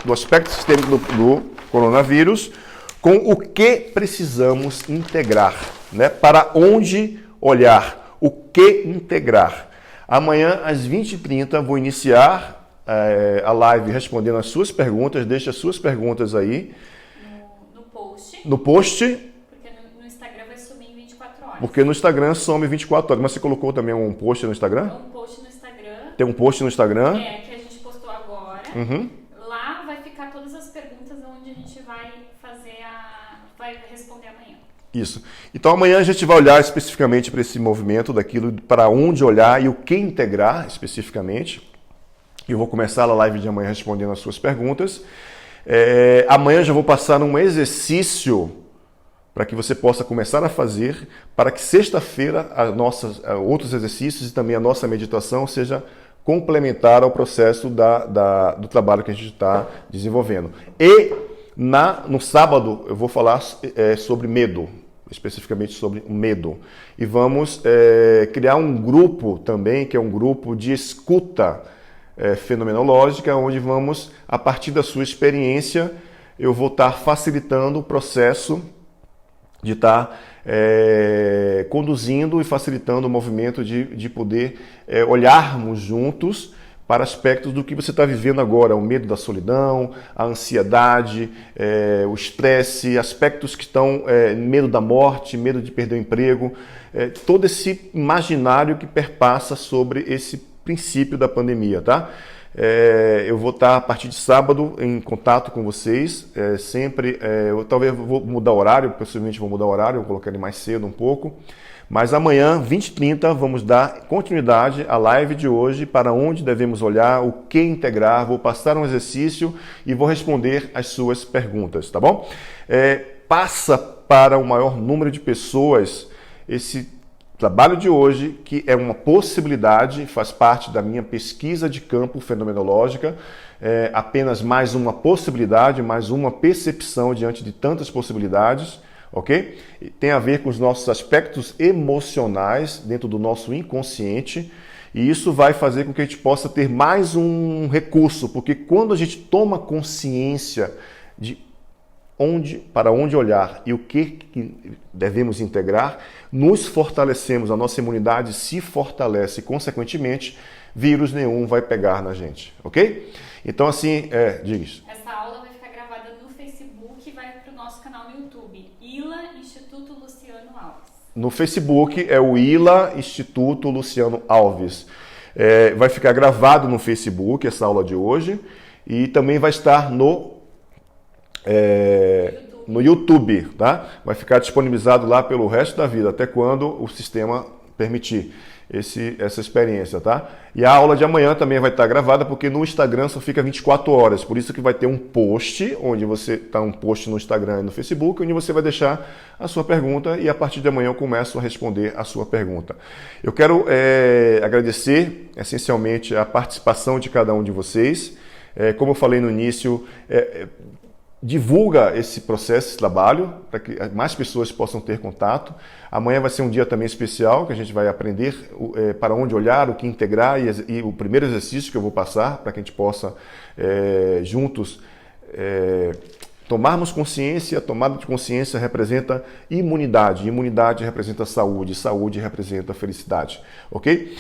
do aspecto sistêmico do coronavírus, com o que precisamos integrar, né? Para onde olhar, o que integrar. Amanhã, às 20h30, vou iniciar a live respondendo as suas perguntas. Deixa as suas perguntas aí.
No post.
No post.
Porque no Instagram vai sumir em 24 horas.
Porque no Instagram some 24 horas. Mas você colocou também um post no Instagram?
Um post no Instagram.
Tem um post no Instagram?
Que a gente postou agora.
Uhum.
Lá vai ficar todas as perguntas onde a gente vai responder amanhã.
Isso. Então amanhã a gente vai olhar especificamente para esse movimento, daquilo para onde olhar e o que integrar especificamente. Eu vou começar a live de amanhã respondendo as suas perguntas. Amanhã já vou passar um exercício para que você possa começar a fazer, para que sexta-feira outros exercícios e também a nossa meditação seja complementar ao processo do trabalho que a gente está desenvolvendo. E no sábado eu vou falar sobre medo, especificamente sobre o medo. E vamos criar um grupo também, que é um grupo de escuta fenomenológica, onde vamos, a partir da sua experiência, eu vou estar facilitando o processo de estar conduzindo e facilitando o movimento de poder olharmos juntos para aspectos do que você está vivendo agora, o medo da solidão, a ansiedade, o estresse, aspectos que estão, medo da morte, medo de perder o emprego, todo esse imaginário que perpassa sobre esse princípio da pandemia, tá? Eu vou estar a partir de sábado em contato com vocês, sempre, eu talvez vou mudar o horário, possivelmente vou mudar o horário, vou colocar ele mais cedo um pouco, mas amanhã, 20h30, vamos dar continuidade à live de hoje, para onde devemos olhar, o que integrar, vou passar um exercício e vou responder as suas perguntas, tá bom? Passa para o maior número de pessoas esse trabalho de hoje, que é uma possibilidade, faz parte da minha pesquisa de campo fenomenológica, apenas mais uma possibilidade, mais uma percepção diante de tantas possibilidades, ok? Tem a ver com os nossos aspectos emocionais dentro do nosso inconsciente, e isso vai fazer com que a gente possa ter mais um recurso, porque quando a gente toma consciência de para onde olhar e o que devemos integrar, nos fortalecemos, a nossa imunidade se fortalece, consequentemente, vírus nenhum vai pegar na gente, ok? Então assim, diz.
Essa aula vai ficar gravada no Facebook e vai para o nosso canal no YouTube, ILA Instituto Luciano Alves.
No Facebook é o ILA Instituto Luciano Alves. Vai ficar gravado no Facebook essa aula de hoje e também vai estar no YouTube, tá? Vai ficar disponibilizado lá pelo resto da vida, até quando o sistema permitir essa experiência, tá? E a aula de amanhã também vai estar gravada, porque no Instagram só fica 24 horas, por isso que vai ter um post, onde você tá um post no Instagram e no Facebook, onde você vai deixar a sua pergunta e a partir de amanhã eu começo a responder a sua pergunta. Eu quero agradecer, essencialmente, a participação de cada um de vocês. Como eu falei no início, divulga esse processo, esse trabalho, para que mais pessoas possam ter contato. Amanhã vai ser um dia também especial, que a gente vai aprender para onde olhar, o que integrar, e o primeiro exercício que eu vou passar, para que a gente possa, juntos, tomarmos consciência. A tomada de consciência representa imunidade, imunidade representa saúde, saúde representa felicidade, ok?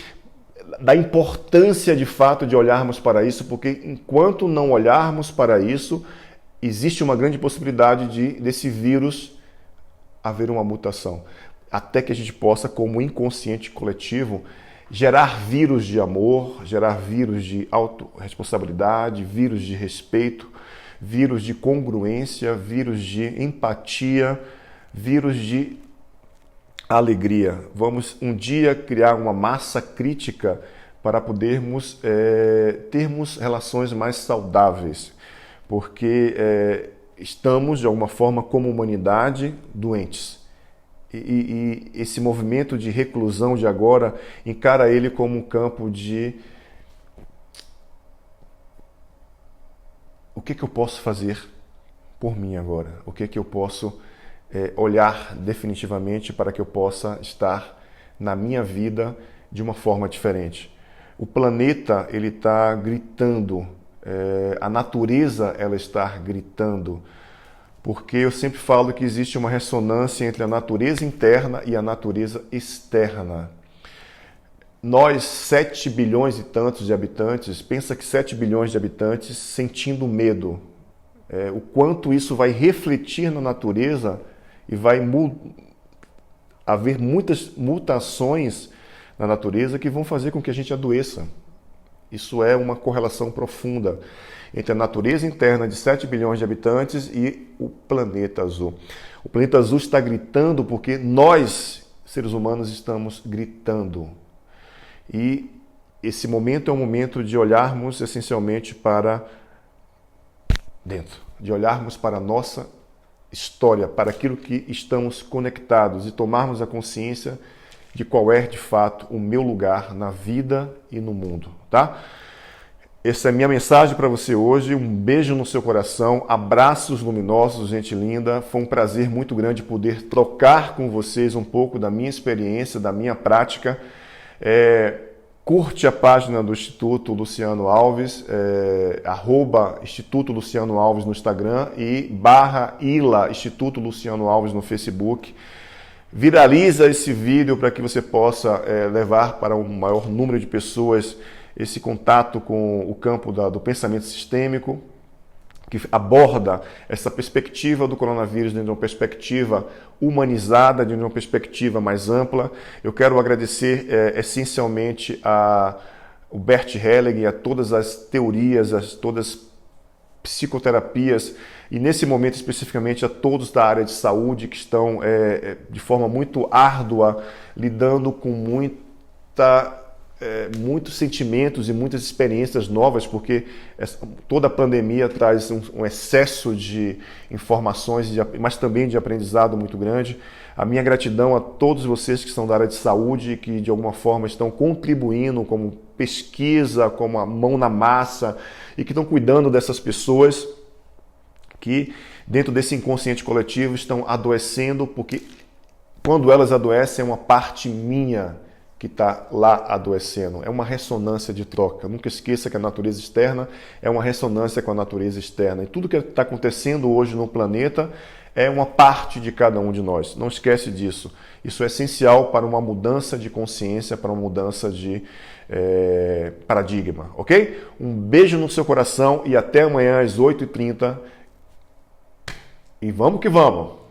Da importância, de fato, de olharmos para isso, porque enquanto não olharmos para isso, existe uma grande possibilidade desse vírus haver uma mutação, até que a gente possa, como inconsciente coletivo, gerar vírus de amor, gerar vírus de autorresponsabilidade, vírus de respeito, vírus de congruência, vírus de empatia, vírus de alegria. Vamos um dia criar uma massa crítica para podermos termos relações mais saudáveis, porque estamos, de alguma forma, como humanidade, doentes. E esse movimento de reclusão de agora, encara ele como um campo de o que eu posso fazer por mim agora? O que eu posso olhar definitivamente para que eu possa estar na minha vida de uma forma diferente? O planeta, ele está gritando, a natureza, ela está gritando, porque eu sempre falo que existe uma ressonância entre a natureza interna e a natureza externa. Nós, 7 bilhões e tantos de habitantes, pensa que 7 bilhões de habitantes sentindo medo. O quanto isso vai refletir na natureza e vai haver muitas mutações na natureza que vão fazer com que a gente adoeça. Isso é uma correlação profunda entre a natureza interna de 7 bilhões de habitantes e o planeta azul. O planeta azul está gritando porque nós, seres humanos, estamos gritando. E esse momento é um momento de olharmos essencialmente para dentro, de olharmos para a nossa história, para aquilo que estamos conectados e tomarmos a consciência de qual é, de fato, o meu lugar na vida e no mundo, tá? Essa é a minha mensagem para você hoje. Um beijo no seu coração, abraços luminosos, gente linda. Foi um prazer muito grande poder trocar com vocês um pouco da minha experiência, da minha prática. Curte a página do Instituto Luciano Alves, @Instituto Luciano Alves no Instagram e /ILA Instituto Luciano Alves no Facebook. Viraliza esse vídeo para que você possa levar para um maior número de pessoas esse contato com o campo do pensamento sistêmico, que aborda essa perspectiva do coronavírus dentro de uma perspectiva humanizada, dentro de uma perspectiva mais ampla. Eu quero agradecer essencialmente ao Bert Helling e a todas as teorias, todas as psicoterapias, e nesse momento especificamente a todos da área de saúde que estão de forma muito árdua, lidando com muitos sentimentos e muitas experiências novas, porque toda a pandemia traz um excesso de informações, mas também de aprendizado muito grande. A minha gratidão a todos vocês que são da área de saúde e que de alguma forma estão contribuindo como pesquisa, como a mão na massa, e que estão cuidando dessas pessoas que dentro desse inconsciente coletivo estão adoecendo, porque quando elas adoecem é uma parte minha que está lá adoecendo. É uma ressonância de troca. Nunca esqueça que a natureza externa é uma ressonância com a natureza externa. E tudo que está acontecendo hoje no planeta é uma parte de cada um de nós. Não esquece disso. Isso é essencial para uma mudança de consciência, para uma mudança de paradigma, ok? Um beijo no seu coração e até amanhã às 8h30. E vamos que vamos!